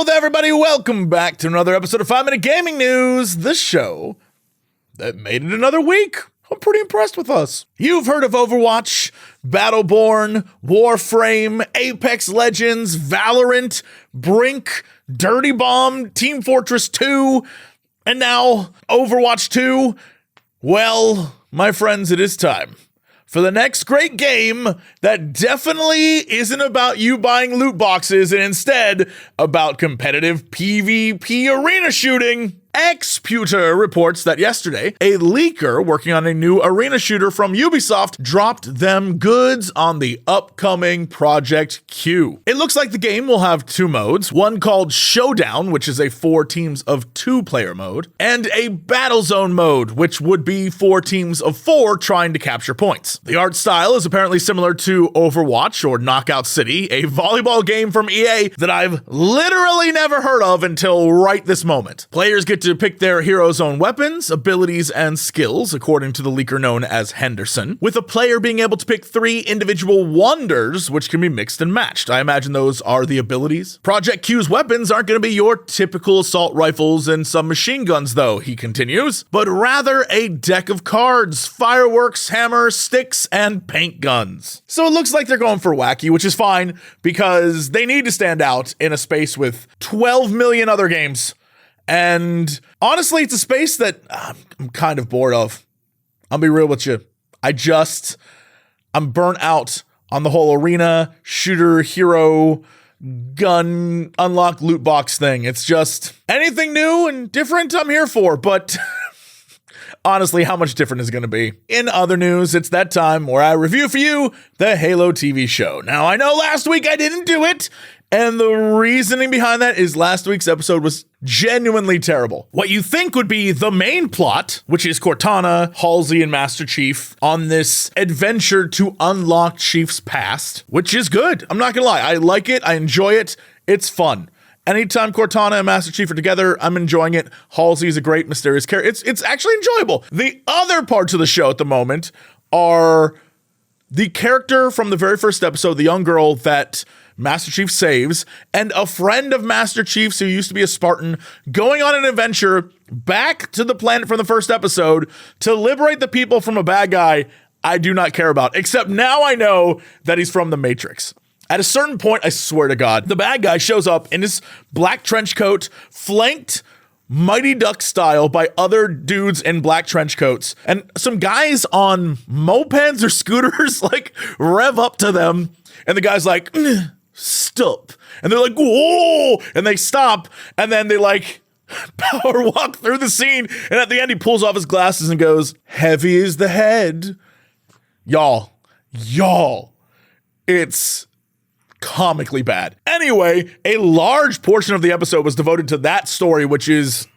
Hello there, everybody. Welcome back to another episode of 5 Minute Gaming News, the show that made it another week. I'm pretty impressed with us. You've heard of Overwatch, Battleborn, Warframe, Apex Legends, Valorant, Brink, Dirty Bomb, Team Fortress 2, and now Overwatch 2. Well, my friends, it is time for the next great game that definitely isn't about you buying loot boxes and instead about competitive PvP arena shooting. Xputer reports that yesterday, a leaker working on a new arena shooter from Ubisoft dropped them goods on the upcoming Project Q. It looks like the game will have two modes, one called Showdown, which is a 4 teams of 2 player mode, and a Battle Zone mode, which would be 4 teams of 4 trying to capture points. The art style is apparently similar to Overwatch or Knockout City, a volleyball game from EA that I've literally never heard of until right this moment. Players get to pick their hero's own weapons, abilities, and skills, according to the leaker known as Henderson, with a player being able to pick 3 individual wonders, which can be mixed and matched. I imagine those are the abilities. Project Q's weapons aren't going to be your typical assault rifles and some machine guns, though, he continues, but rather a deck of cards, fireworks, hammers, sticks, and paint guns. So it looks like they're going for wacky, which is fine, because they need to stand out in a space with 12 million other games. And honestly, it's a space that I'm kind of bored of. I'll be real with you. I'm burnt out on the whole arena, shooter, hero, gun, unlock loot box thing. It's just anything new and different I'm here for, but honestly, how much different is it going to be? In other news, it's that time where I review for you the Halo TV show. Now, I know last week I didn't do it, and the reasoning behind that is last week's episode was genuinely terrible. What you think would be the main plot, which is Cortana, Halsey, and Master Chief on this adventure to unlock Chief's past, which is good. I'm not gonna lie. I like it. I enjoy it. It's fun. Anytime Cortana and Master Chief are together, I'm enjoying it. Halsey's a great mysterious character. It's actually enjoyable. The other parts of the show at the moment are the character from the very first episode, the young girl that Master Chief saves, and a friend of Master Chief's who used to be a Spartan going on an adventure back to the planet from the first episode to liberate the people from a bad guy I do not care about, except now I know that he's from the Matrix. At a certain point, I swear to God, the bad guy shows up in his black trench coat, flanked Mighty Duck style by other dudes in black trench coats, and some guys on mopeds or scooters like rev up to them, and the guy's like, stop. And they're like, whoa, and they stop, and then they like power walk through the scene, and at the end he pulls off his glasses and goes, heavy is the head. Y'all, it's comically bad. Anyway, a large portion of the episode was devoted to that story, which is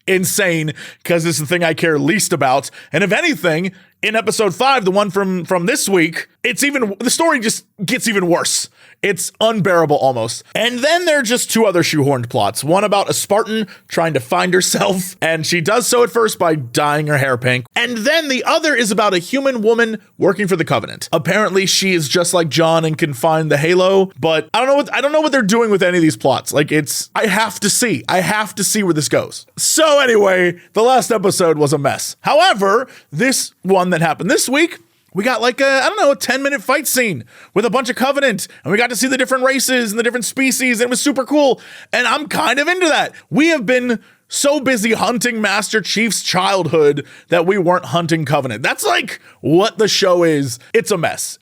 insane because it's the thing I care least about. And if anything, in episode 5, the one from this week, the story just gets even worse. It's unbearable almost. And then there are just 2 other shoehorned plots. One about a Spartan trying to find herself, and she does so at first by dyeing her hair pink. And then the other is about a human woman working for the Covenant. Apparently she is just like John and can find the Halo, but I don't know what they're doing with any of these plots. Like I have to see where this goes. So anyway, the last episode was a mess. However, this one that happened this week, we got like a 10-minute fight scene with a bunch of Covenant, and we got to see the different races and the different species, and it was super cool, and I'm kind of into that. We have been so busy hunting Master Chief's childhood that we weren't hunting Covenant. That's like what the show is. It's a mess,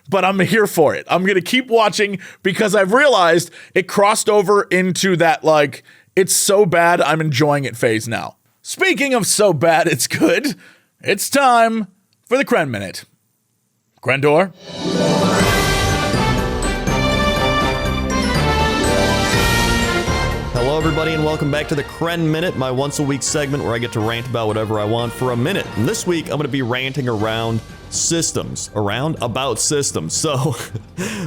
but I'm here for it. I'm going to keep watching because I've realized it crossed over into that like, it's so bad I'm enjoying it phase now. Speaking of so bad it's good, it's time for the Cren Minute. Crendor. Hello everybody and welcome back to the Cren Minute, my once-a-week segment where I get to rant about whatever I want for a minute. And this week I'm going to be ranting about systems. So,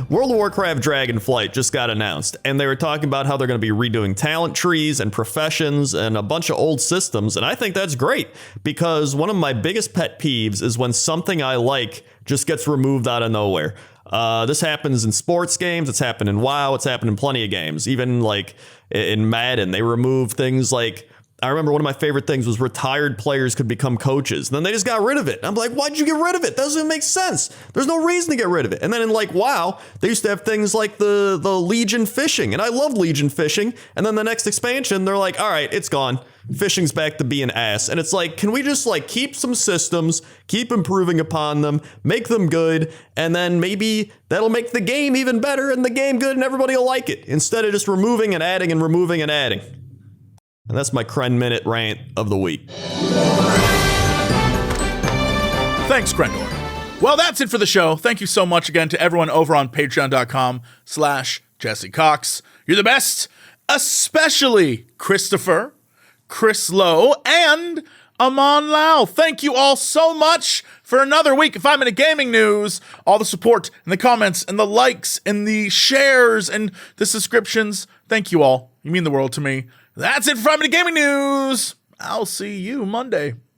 World of Warcraft Dragonflight just got announced, and they were talking about how they're going to be redoing talent trees and professions and a bunch of old systems, and I think that's great, because one of my biggest pet peeves is when something I like just gets removed out of nowhere. This happens in sports games. It's happened in WoW. It's happened in plenty of games. Even like in Madden, they remove things like, I remember one of my favorite things was retired players could become coaches. And then they just got rid of it. I'm like, why'd you get rid of it? That doesn't make sense. There's no reason to get rid of it. And then in like WoW, they used to have things like the Legion fishing. And I loved Legion fishing. And then the next expansion, they're like, all right, it's gone. Fishing's back to being ass. And it's like, can we just like keep some systems, keep improving upon them, make them good, and then maybe that'll make the game even better and the game good and everybody will like it, instead of just removing and adding and removing and adding. And that's my Cren Minute rant of the week. Thanks, Crendor. Well, that's it for the show. Thank you so much again to everyone over on patreon.com/Jesse Cox. You're the best, especially Christopher, Chris Lowe, and Amon Lau. Thank you all so much for another week of 5 Minute Gaming News. All the support and the comments and the likes and the shares and the subscriptions. Thank you all. You mean the world to me. That's it for 5 Minute Gaming News. I'll see you Monday.